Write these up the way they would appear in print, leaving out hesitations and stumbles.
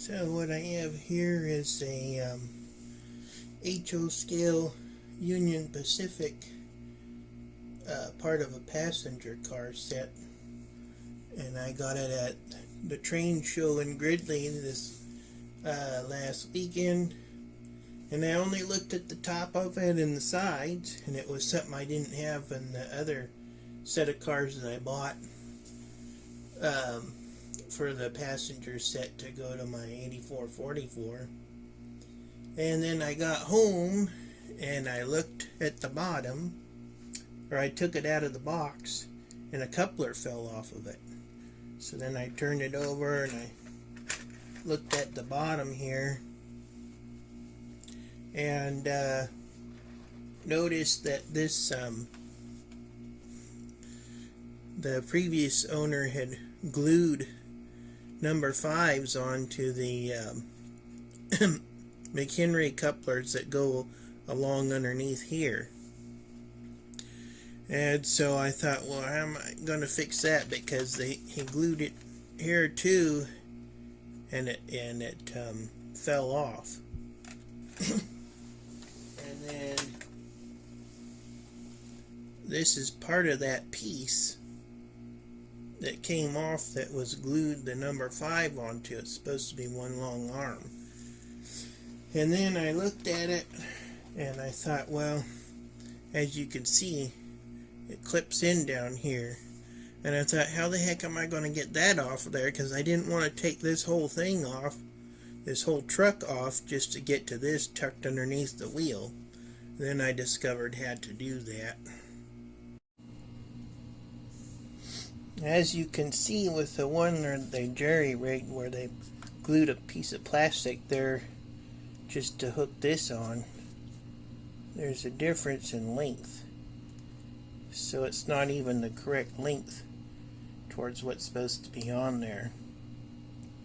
So what I have here is a HO scale Union Pacific part of a passenger car set, and I got it at the train show in Gridley this last weekend, and I only looked at the top of it and the sides, and it was something I didn't have in the other set of cars that I bought for the passenger set to go to my 8444. And then I got home and I looked at the bottom, or I took it out of the box, and a coupler fell off of it. So then I turned it over and I looked at the bottom here and noticed that this the previous owner had glued number 5s onto the McHenry couplers that go along underneath here. And so I thought, well, how am I going to fix that? Because he glued it here too, and it fell off. And then this is part of that piece that came off that was glued the number 5 onto. It's supposed to be one long arm. And then I looked at it and I thought, well, as you can see, it clips in down here. And I thought, how the heck am I going to get that off of there? Because I didn't want to take this whole thing off, this whole truck off, just to get to this tucked underneath the wheel. Then I discovered how to do that. As you can see with the one that they jerry-rigged, where they glued a piece of plastic there just to hook this on, there's a difference in length. So it's not even the correct length towards what's supposed to be on there,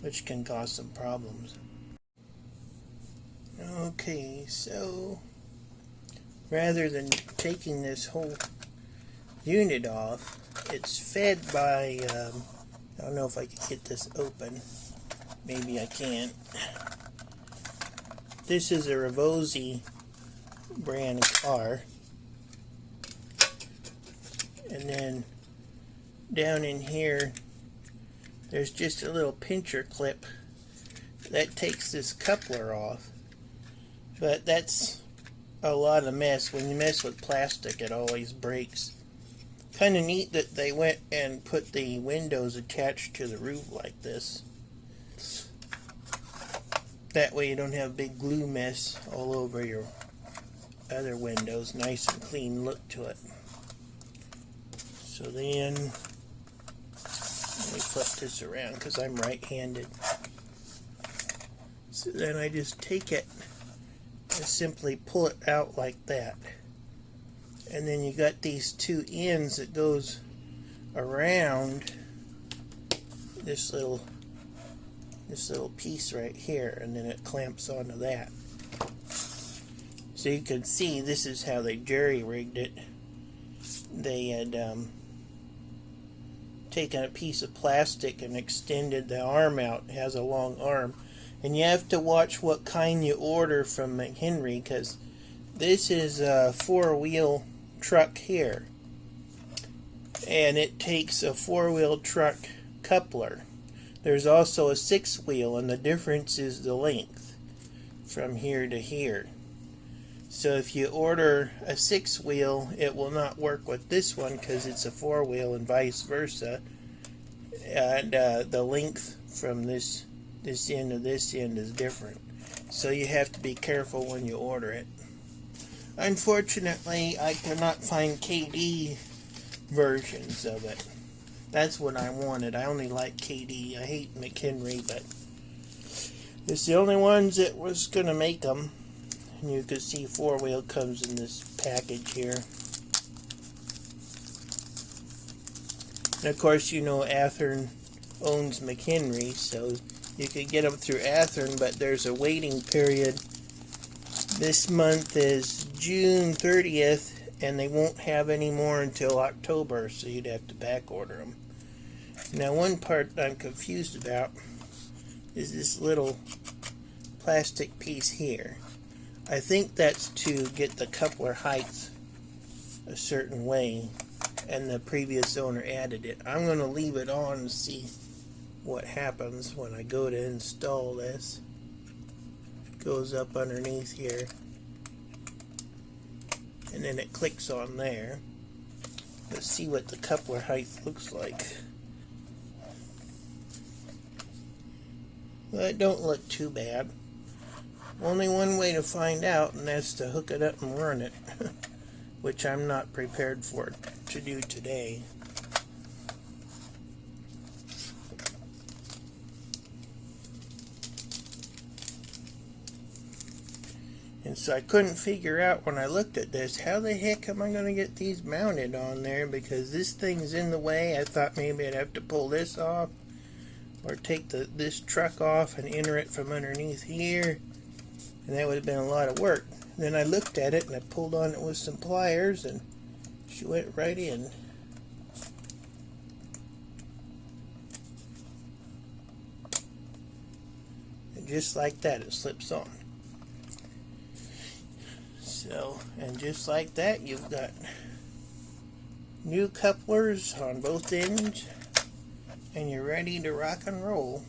which can cause some problems. Okay, so rather than taking this whole unit off, it's fed by, I don't know if I can get this open. Maybe I can't. This is a Rivarossi brand car. And then down in here, there's just a little pincher clip that takes this coupler off. But that's a lot of mess. When you mess with plastic, it always breaks. Kind of neat that they went and put the windows attached to the roof like this. That way you don't have a big glue mess all over your other windows. Nice and clean look to it. So then, let me flip this around because I'm right-handed. So then I just take it and simply pull it out like that. And then you got these two ends that goes around this little piece right here, and then it clamps onto that. So you can see this is how they jerry-rigged it. They had taken a piece of plastic and extended the arm out. It has a long arm. And you have to watch what kind you order from McHenry, because this is a 4-wheel truck here, and it takes a 4-wheel truck coupler. There's also a 6-wheel, and the difference is the length from here to here. So if you order a 6-wheel, it will not work with this one because it's a 4-wheel, and vice versa. And the length from this end to this end is different. So you have to be careful when you order it. Unfortunately, I could not find KD versions of it. That's what I wanted. I only like KD. I hate McHenry, but it's the only ones that was going to make them. And you can see 4-wheel comes in this package here. And of course, you know Athearn owns McHenry, so you could get them through Athearn, but there's a waiting period. This month is June 30th, and they won't have any more until October, so you'd have to back order them. Now, one part I'm confused about, is this little plastic piece here. I think that's to get the coupler height a certain way, and the previous owner added it. I'm going to leave it on and see what happens when I go to install this. It goes up underneath here, and then it clicks on there. Let's see what the coupler height looks like. Well, it don't look too bad. Only one way to find out, and that's to hook it up and run it, which I'm not prepared for to do today. And so I couldn't figure out when I looked at this, how the heck am I going to get these mounted on there, because this thing's in the way. I thought maybe I'd have to pull this off, or take this truck off and enter it from underneath here, and that would have been a lot of work. Then I looked at it and I pulled on it with some pliers, and she went right in. And just like that, it slips on. So, and just like that, you've got new couplers on both ends, and you're ready to rock and roll.